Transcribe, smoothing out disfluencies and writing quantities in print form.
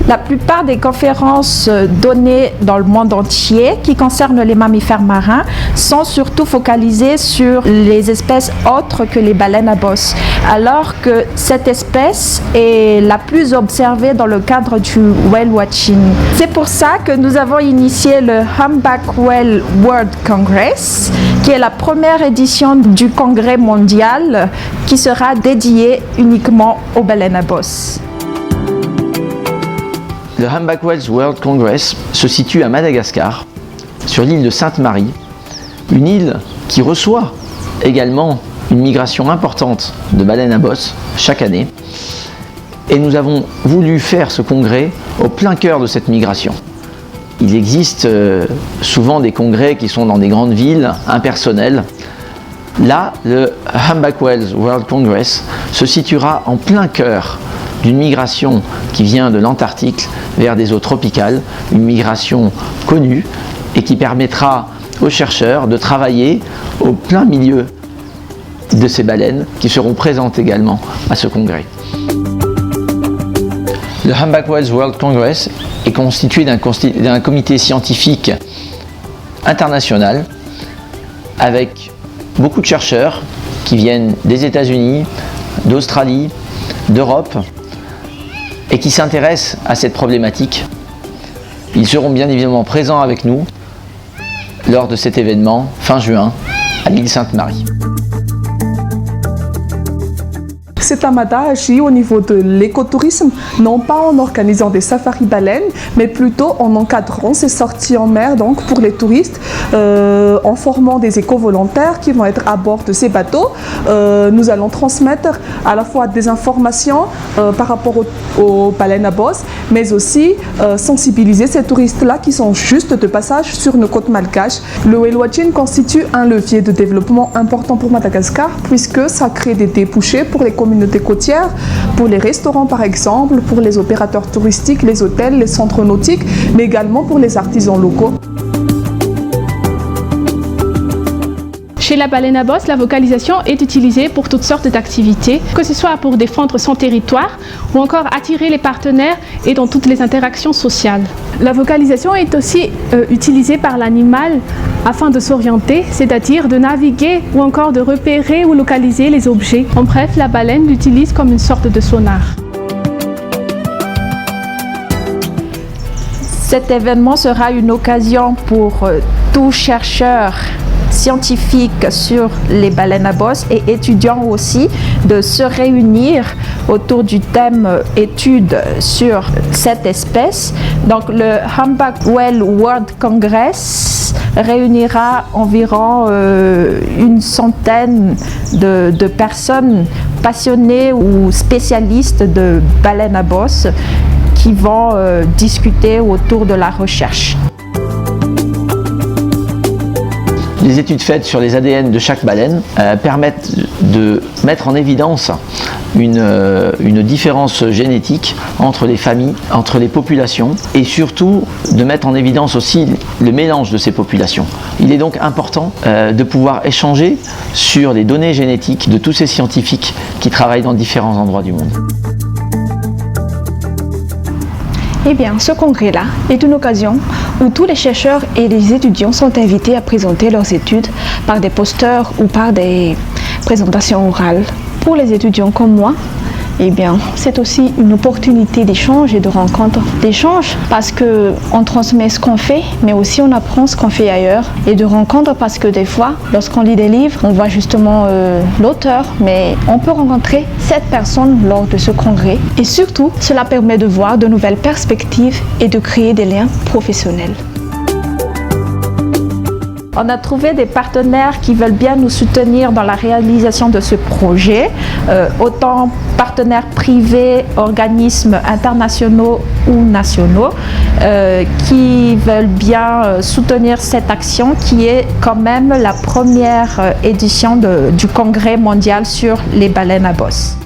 La plupart des conférences données dans le monde entier qui concernent les mammifères marins sont surtout focalisées sur les espèces autres que les baleines à bosse, alors que cette espèce est la plus observée dans le cadre du whale watching. C'est pour ça que nous avons initié le Humpback Whale World Congress, qui est la première édition du congrès mondial qui sera dédié uniquement aux baleines à bosse. Le Humpback Whales World Congress se situe à Madagascar, sur l'île de Sainte-Marie, une île qui reçoit également une migration importante de baleines à bosse chaque année. Et nous avons voulu faire ce congrès au plein cœur de cette migration. Il existe souvent des congrès qui sont dans des grandes villes, impersonnels. Là, le Humpback Whales World Congress se situera en plein cœur d'une migration qui vient de l'Antarctique vers des eaux tropicales, une migration connue et qui permettra aux chercheurs de travailler au plein milieu de ces baleines qui seront présentes également à ce congrès. Le Humpback Whales World Congress est constitué d'un comité scientifique international avec beaucoup de chercheurs qui viennent des États-Unis, d'Australie, d'Europe et qui s'intéressent à cette problématique. Ils seront bien évidemment présents avec nous lors de cet événement fin juin à l'île Sainte-Marie. Cet Amada agit au niveau de l'écotourisme, non pas en organisant des safaris baleines, mais plutôt en encadrant ces sorties en mer donc pour les touristes, en formant des éco-volontaires qui vont être à bord de ces bateaux. Nous allons transmettre à la fois des informations par rapport aux baleines à bosse, mais aussi sensibiliser ces touristes-là qui sont juste de passage sur nos côtes malgaches. Le whale watching constitue un levier de développement important pour Madagascar puisque ça crée des débouchés pour les communautés côtières, pour les restaurants par exemple, pour les opérateurs touristiques, les hôtels, les centres nautiques, mais également pour les artisans locaux. Chez la baleine à bosse, la vocalisation est utilisée pour toutes sortes d'activités, que ce soit pour défendre son territoire ou encore attirer les partenaires et dans toutes les interactions sociales. La vocalisation est aussi utilisée par l'animal afin de s'orienter, c'est-à-dire de naviguer ou encore de repérer ou localiser les objets. En bref, la baleine l'utilise comme une sorte de sonar. Cet événement sera une occasion pour tout chercheur scientifiques sur les baleines à bosse et étudiants aussi de se réunir autour du thème études sur cette espèce. Donc le Humpback Whale World Congress réunira environ une centaine de personnes passionnées ou spécialistes de baleines à bosse qui vont discuter autour de la recherche. Les études faites sur les ADN de chaque baleine permettent de mettre en évidence une différence génétique entre les familles, entre les populations et surtout de mettre en évidence aussi le mélange de ces populations. Il est donc important de pouvoir échanger sur les données génétiques de tous ces scientifiques qui travaillent dans différents endroits du monde. Eh bien, ce congrès-là est une occasion où tous les chercheurs et les étudiants sont invités à présenter leurs études par des posters ou par des présentations orales. Pour les étudiants comme moi, eh bien, c'est aussi une opportunité d'échange et de rencontre. D'échange parce qu'on transmet ce qu'on fait, mais aussi on apprend ce qu'on fait ailleurs. Et de rencontre parce que des fois, lorsqu'on lit des livres, on voit justement l'auteur, mais on peut rencontrer cette personne lors de ce congrès. Et surtout, cela permet de voir de nouvelles perspectives et de créer des liens professionnels. On a trouvé des partenaires qui veulent bien nous soutenir dans la réalisation de ce projet, autant partenaires privés, organismes internationaux ou nationaux, qui veulent bien soutenir cette action qui est quand même la première édition du Congrès mondial sur les baleines à bosse.